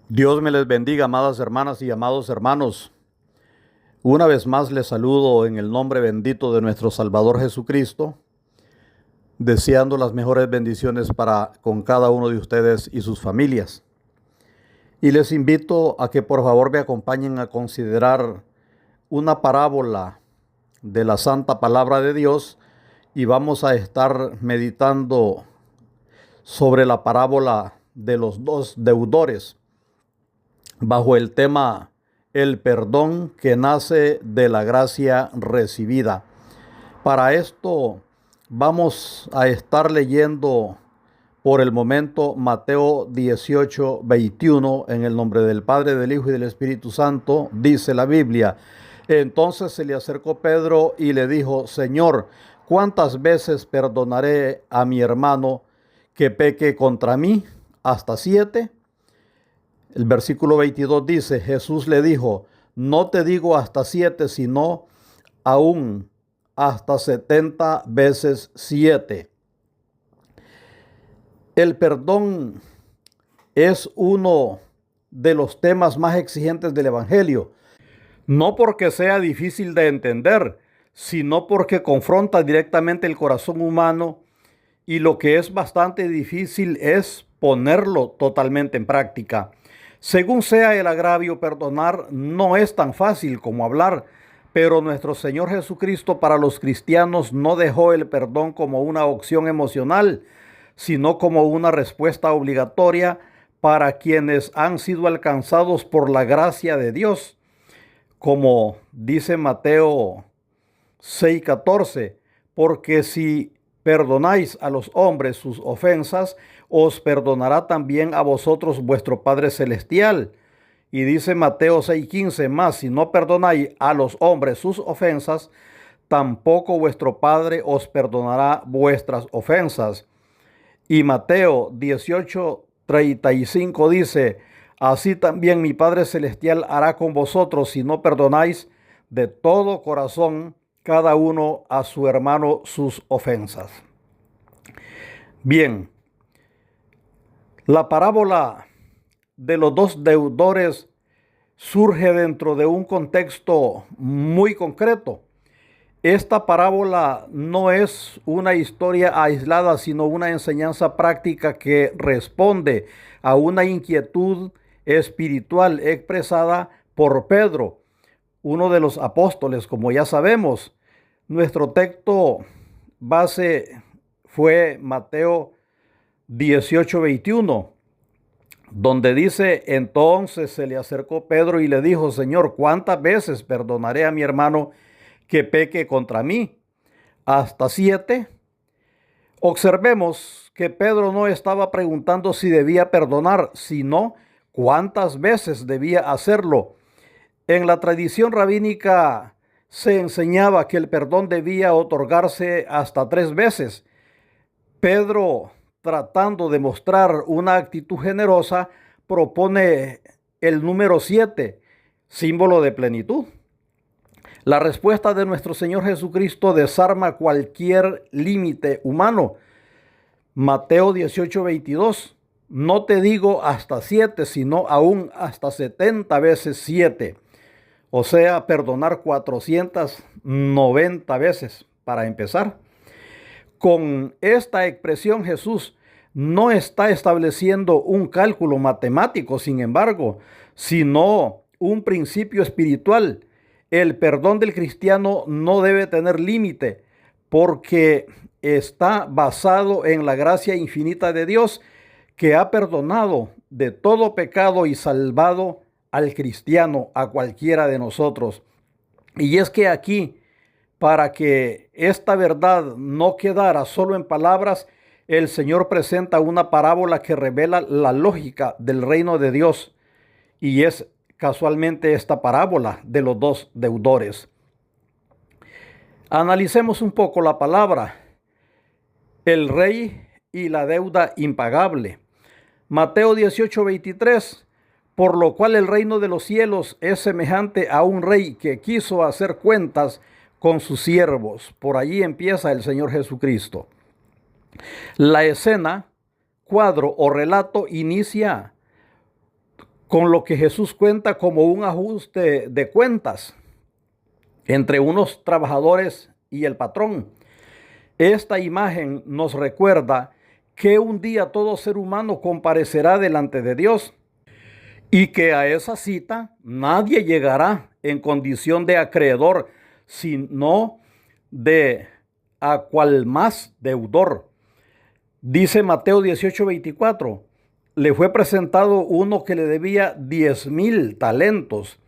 Dios me les bendiga, amadas hermanas y amados hermanos. Una vez más les saludo en el nombre bendito de nuestro Salvador Jesucristo, deseando las mejores bendiciones para con cada uno de ustedes y sus familias. Y les invito a que por favor me acompañen a considerar una parábola de la Santa Palabra de Dios y vamos a estar meditando sobre la parábola de los dos deudores, bajo el tema el perdón que nace de la gracia recibida. Para esto vamos a estar leyendo por el momento Mateo 18:21, en el nombre del Padre, del Hijo y del Espíritu Santo. Dice la Biblia: entonces se le acercó Pedro y le dijo: Señor, ¿cuántas veces perdonaré a mi hermano que peque contra mí? ¿Hasta 7? El versículo 22 dice: Jesús le dijo: no te digo hasta 7, sino aún hasta 70 veces 7. El perdón es uno de los temas más exigentes del Evangelio, no porque sea difícil de entender, sino porque confronta directamente el corazón humano, y lo que es bastante difícil es ponerlo totalmente en práctica. Según sea el agravio, perdonar no es tan fácil como hablar, pero nuestro Señor Jesucristo para los cristianos no dejó el perdón como una opción emocional, sino como una respuesta obligatoria para quienes han sido alcanzados por la gracia de Dios. Como dice Mateo 6:14, porque si perdonáis a los hombres sus ofensas, os perdonará también a vosotros vuestro Padre Celestial. Y dice Mateo 6:15, más si no perdonáis a los hombres sus ofensas, tampoco vuestro Padre os perdonará vuestras ofensas. Y Mateo 18:35 dice: así también mi Padre Celestial hará con vosotros si no perdonáis de todo corazón cada uno a su hermano sus ofensas. Bien, la parábola de los dos deudores surge dentro de un contexto muy concreto. Esta parábola no es una historia aislada, sino una enseñanza práctica que responde a una inquietud espiritual expresada por Pedro, uno de los apóstoles, como ya sabemos. Nuestro texto base fue Mateo 18:21, donde dice: entonces se le acercó Pedro y le dijo: Señor, ¿cuántas veces perdonaré a mi hermano que peque contra mí? ¿Hasta 7? Observemos que Pedro no estaba preguntando si debía perdonar, sino cuántas veces debía hacerlo. En la tradición rabínica se enseñaba que el perdón debía otorgarse hasta 3 veces. Pedro, tratando de mostrar una actitud generosa, propone el número 7, símbolo de plenitud. La respuesta de nuestro Señor Jesucristo desarma cualquier límite humano. Mateo 18:22, no te digo hasta 7, sino aún hasta 70 veces 7. O sea, perdonar 490 veces para empezar. Con esta expresión Jesús no está estableciendo un cálculo matemático, sin embargo, sino un principio espiritual. El perdón del cristiano no debe tener límite, porque está basado en la gracia infinita de Dios, que ha perdonado de todo pecado y salvado al cristiano, a cualquiera de nosotros. Y es que aquí, para que esta verdad no quedara solo en palabras, el Señor presenta una parábola que revela la lógica del reino de Dios, y es casualmente esta parábola de los dos deudores. Analicemos un poco la palabra: el rey y la deuda impagable. Mateo 18:23, por lo cual el reino de los cielos es semejante a un rey que quiso hacer cuentas con sus siervos. Por allí empieza el Señor Jesucristo. La escena, cuadro o relato inicia con lo que Jesús cuenta como un ajuste de cuentas entre unos trabajadores y el patrón. Esta imagen nos recuerda que un día todo ser humano comparecerá delante de Dios y que a esa cita nadie llegará en condición de acreedor, sino de a cual más deudor. Dice Mateo 18:24, le fue presentado uno que le debía 10,000 talentos.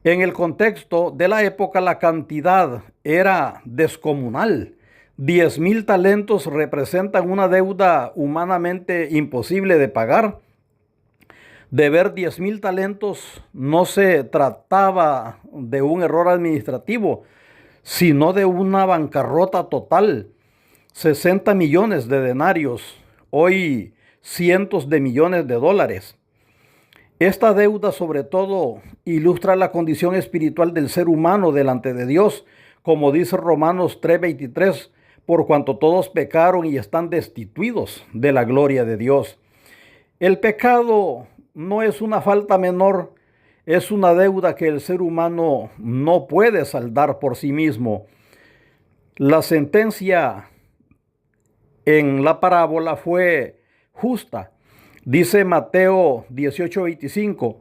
En el contexto de la época, la cantidad era descomunal. 10,000 talentos representan una deuda humanamente imposible de pagar. Deber 10,000 talentos no se trataba de un error administrativo, sino de una bancarrota total. 60 millones de denarios, hoy cientos de millones de dólares. Esta deuda sobre todo ilustra la condición espiritual del ser humano delante de Dios, como dice Romanos 3:23, por cuanto todos pecaron y están destituidos de la gloria de Dios. El pecado no es una falta menor, es una deuda que el ser humano no puede saldar por sí mismo. La sentencia en la parábola fue justa. Dice Mateo 18:25,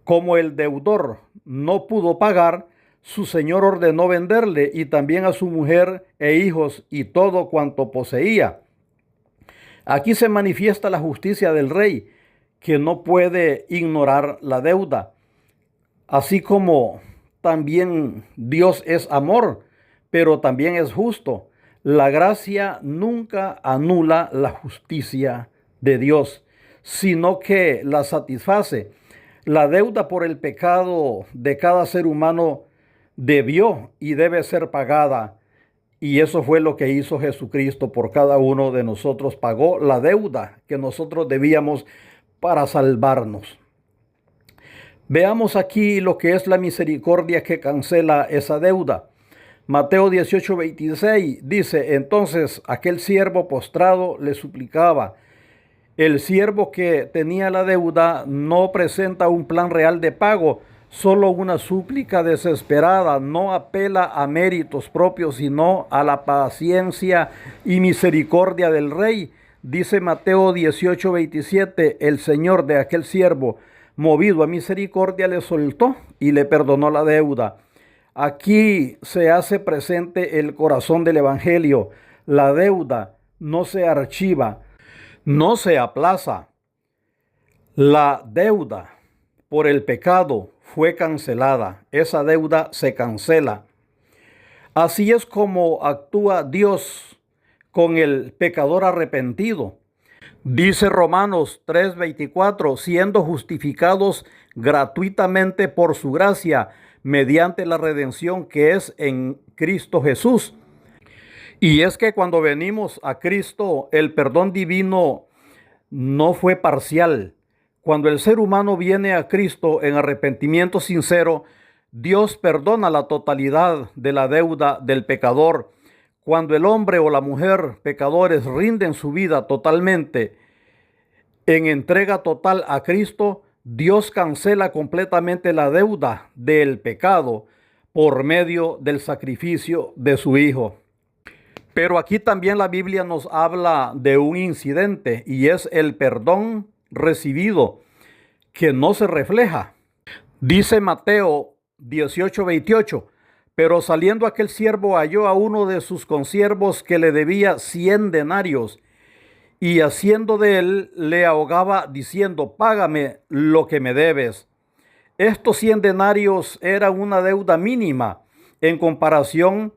como el deudor no pudo pagar, su señor ordenó venderle y también a su mujer e hijos y todo cuanto poseía. Aquí se manifiesta la justicia del rey, que no puede ignorar la deuda. Así como también Dios es amor, pero también es justo. La gracia nunca anula la justicia de Dios, sino que la satisface. La deuda por el pecado de cada ser humano debió y debe ser pagada. Y eso fue lo que hizo Jesucristo por cada uno de nosotros. Pagó la deuda que nosotros debíamos para salvarnos. Veamos aquí lo que es la misericordia que cancela esa deuda. Mateo 18:26 dice, entonces aquel siervo postrado le suplicaba. El siervo que tenía la deuda no presenta un plan real de pago, solo una súplica desesperada, no apela a méritos propios, sino a la paciencia y misericordia del rey. Dice Mateo 18:27, el señor de aquel siervo, movido a misericordia, le soltó y le perdonó la deuda. Aquí se hace presente el corazón del evangelio. La deuda no se archiva, no se aplaza. La deuda por el pecado fue cancelada. Esa deuda se cancela. Así es como actúa Dios con el pecador arrepentido. Dice Romanos 3:24, siendo justificados gratuitamente por su gracia, mediante la redención que es en Cristo Jesús. Y es que cuando venimos a Cristo, el perdón divino no fue parcial. Cuando el ser humano viene a Cristo en arrepentimiento sincero, Dios perdona la totalidad de la deuda del pecador. Cuando el hombre o la mujer pecadores rinden su vida totalmente en entrega total a Cristo, Dios cancela completamente la deuda del pecado por medio del sacrificio de su Hijo. Pero aquí también la Biblia nos habla de un incidente y es el perdón recibido que no se refleja. Dice Mateo 18:28, pero saliendo aquel siervo halló a uno de sus consiervos que le debía 100 denarios y haciendo de él le ahogaba diciendo, págame lo que me debes. Estos 100 denarios era una deuda mínima en comparación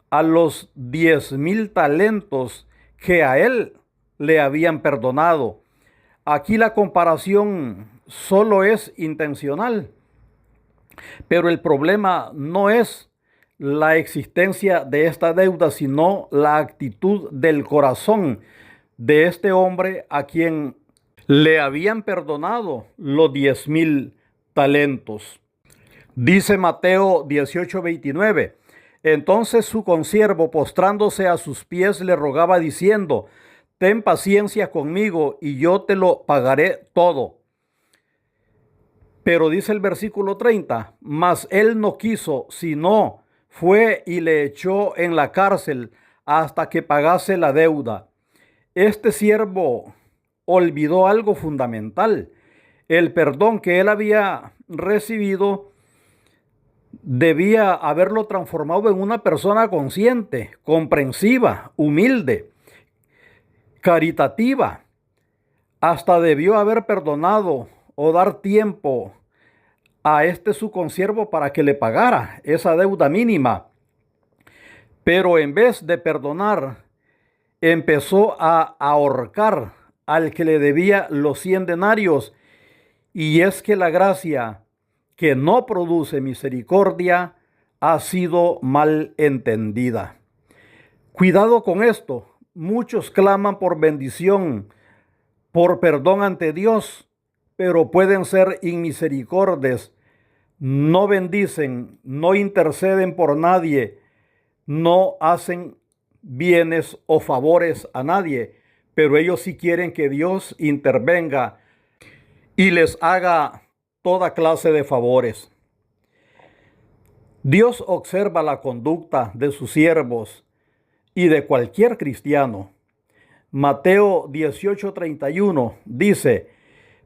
a los 10,000 talentos que a él le habían perdonado. Aquí la comparación solo es intencional, pero el problema no es la existencia de esta deuda, sino la actitud del corazón de este hombre a quien le habían perdonado los 10,000 talentos. Dice Mateo 18:29, entonces su consiervo postrándose a sus pies le rogaba diciendo, ten paciencia conmigo y yo te lo pagaré todo. Pero dice el versículo 30, mas él no quiso, sino fue y le echó en la cárcel hasta que pagase la deuda. Este siervo olvidó algo fundamental. El perdón que él había recibido debía haberlo transformado en una persona consciente, comprensiva, humilde, caritativa. Hasta debió haber perdonado o dar tiempo a este su consiervo para que le pagara esa deuda mínima. Pero en vez de perdonar, empezó a ahorcar al que le debía los 100 denarios. Y es que la gracia que no produce misericordia ha sido mal entendida. Cuidado con esto. Muchos claman por bendición, por perdón ante Dios, pero pueden ser inmisericordes. No bendicen, no interceden por nadie, no hacen bienes o favores a nadie, pero ellos sí quieren que Dios intervenga y les haga toda clase de favores. Dios observa la conducta de sus siervos y de cualquier cristiano. Mateo 18:31 dice,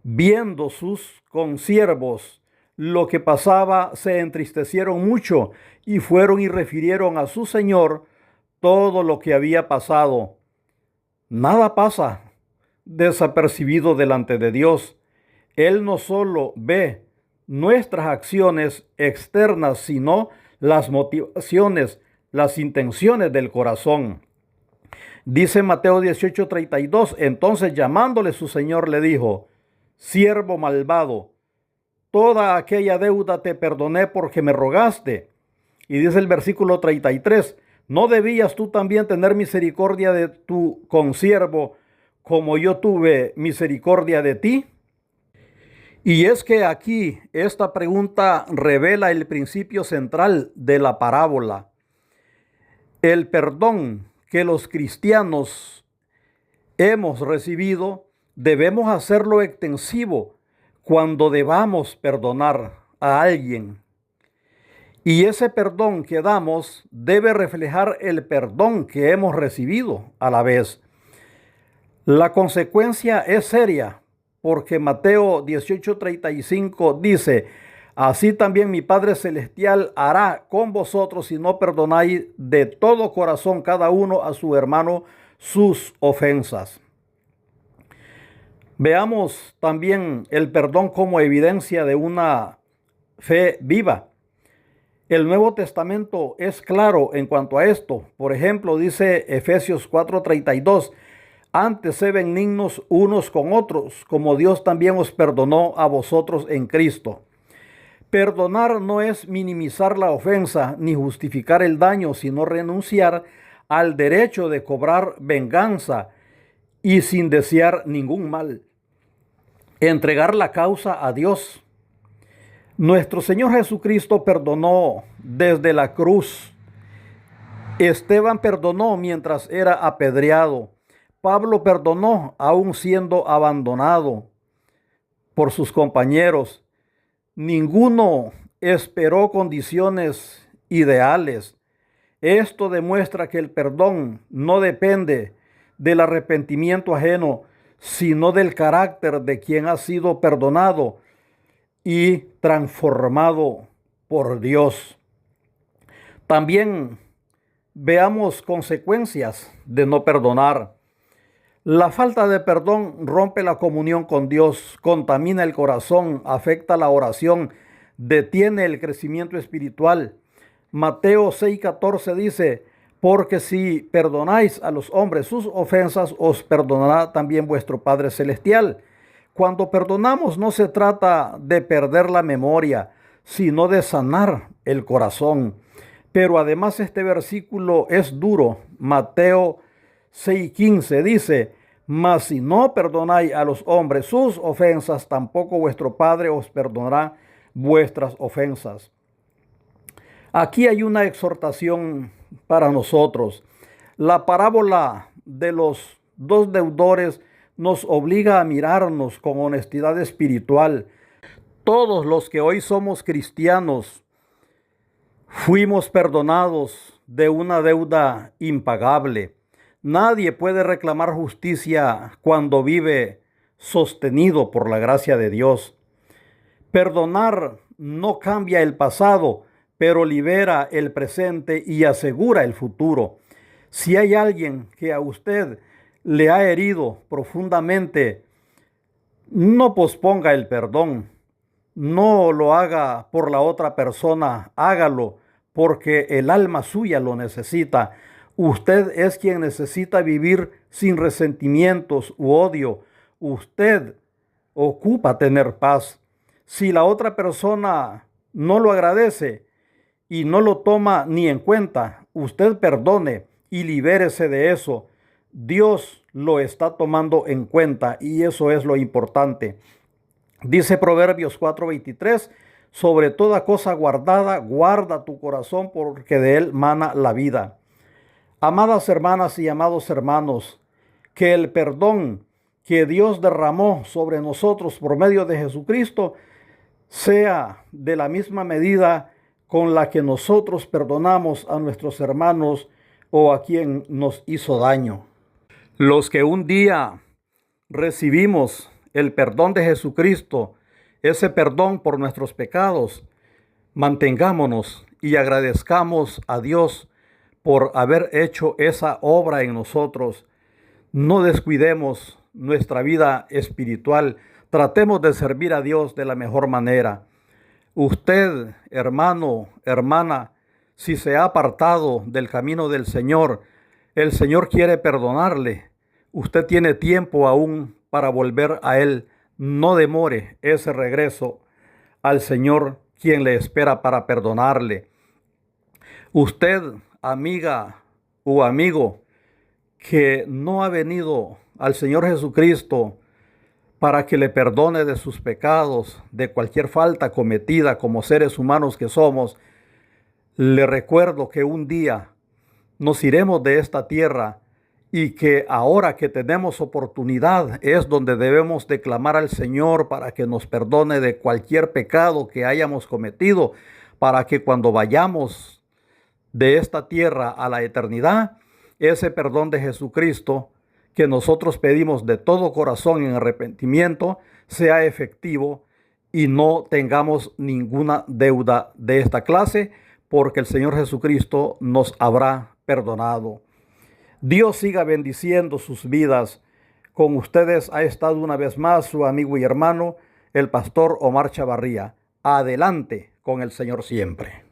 viendo sus consiervos lo que pasaba, se entristecieron mucho y fueron y refirieron a su señor todo lo que había pasado. Nada pasa desapercibido delante de Dios. Él no solo ve nuestras acciones externas, sino las motivaciones, las intenciones del corazón. Dice Mateo 18:32, entonces llamándole su señor le dijo, siervo malvado, toda aquella deuda te perdoné porque me rogaste. Y dice el versículo 33, ¿no debías tú también tener misericordia de tu consiervo como yo tuve misericordia de ti? Y es que aquí esta pregunta revela el principio central de la parábola. El perdón que los cristianos hemos recibido, debemos hacerlo extensivo cuando debamos perdonar a alguien. Y ese perdón que damos debe reflejar el perdón que hemos recibido a la vez. La consecuencia es seria, porque Mateo 18:35 dice, así también mi Padre Celestial hará con vosotros si no perdonáis de todo corazón cada uno a su hermano sus ofensas. Veamos también el perdón como evidencia de una fe viva. El Nuevo Testamento es claro en cuanto a esto. Por ejemplo, dice Efesios 4:32, antes sed benignos unos con otros, como Dios también os perdonó a vosotros en Cristo. Perdonar no es minimizar la ofensa ni justificar el daño, sino renunciar al derecho de cobrar venganza y sin desear ningún mal. Entregar la causa a Dios. Nuestro Señor Jesucristo perdonó desde la cruz. Esteban perdonó mientras era apedreado. Pablo perdonó aún siendo abandonado por sus compañeros. Ninguno esperó condiciones ideales. Esto demuestra que el perdón no depende del arrepentimiento ajeno, sino del carácter de quien ha sido perdonado y transformado por Dios. También veamos consecuencias de no perdonar. La falta de perdón rompe la comunión con Dios, contamina el corazón, afecta la oración, detiene el crecimiento espiritual. Mateo 6:14 dice, porque si perdonáis a los hombres sus ofensas, os perdonará también vuestro Padre Celestial. Cuando perdonamos no se trata de perder la memoria, sino de sanar el corazón. Pero además este versículo es duro. Mateo 6:15 dice, mas si no perdonáis a los hombres sus ofensas, tampoco vuestro Padre os perdonará vuestras ofensas. Aquí hay una exhortación para nosotros. La parábola de los dos deudores nos obliga a mirarnos con honestidad espiritual. Todos los que hoy somos cristianos fuimos perdonados de una deuda impagable. Nadie puede reclamar justicia cuando vive sostenido por la gracia de Dios. Perdonar no cambia el pasado, pero libera el presente y asegura el futuro. Si hay alguien que a usted le ha herido profundamente, no posponga el perdón. No lo haga por la otra persona, hágalo porque el alma suya lo necesita. Usted es quien necesita vivir sin resentimientos u odio. Usted ocupa tener paz. Si la otra persona no lo agradece y no lo toma ni en cuenta, usted perdone y libérese de eso. Dios lo está tomando en cuenta y eso es lo importante. Dice Proverbios 4:23, sobre toda cosa guardada, guarda tu corazón porque de él mana la vida. Amadas hermanas y amados hermanos, que el perdón que Dios derramó sobre nosotros por medio de Jesucristo sea de la misma medida con la que nosotros perdonamos a nuestros hermanos o a quien nos hizo daño. Los que un día recibimos el perdón de Jesucristo, ese perdón por nuestros pecados, mantengámonos y agradezcamos a Dios por haber hecho esa obra en nosotros. No descuidemos nuestra vida espiritual. Tratemos de servir a Dios de la mejor manera. Usted, hermano, hermana, si se ha apartado del camino del Señor, el Señor quiere perdonarle. Usted tiene tiempo aún para volver a Él. No demore ese regreso al Señor, quien le espera para perdonarle. Usted, amiga o amigo, que no ha venido al Señor Jesucristo para que le perdone de sus pecados, de cualquier falta cometida como seres humanos que somos, le recuerdo que un día nos iremos de esta tierra y que ahora que tenemos oportunidad es donde debemos de clamar al Señor para que nos perdone de cualquier pecado que hayamos cometido, para que cuando vayamos de esta tierra a la eternidad, ese perdón de Jesucristo que nosotros pedimos de todo corazón en arrepentimiento sea efectivo y no tengamos ninguna deuda de esta clase, porque el Señor Jesucristo nos habrá perdonado. Dios siga bendiciendo sus vidas. Con ustedes ha estado una vez más su amigo y hermano, el pastor Omar Chavarría. Adelante con el Señor siempre.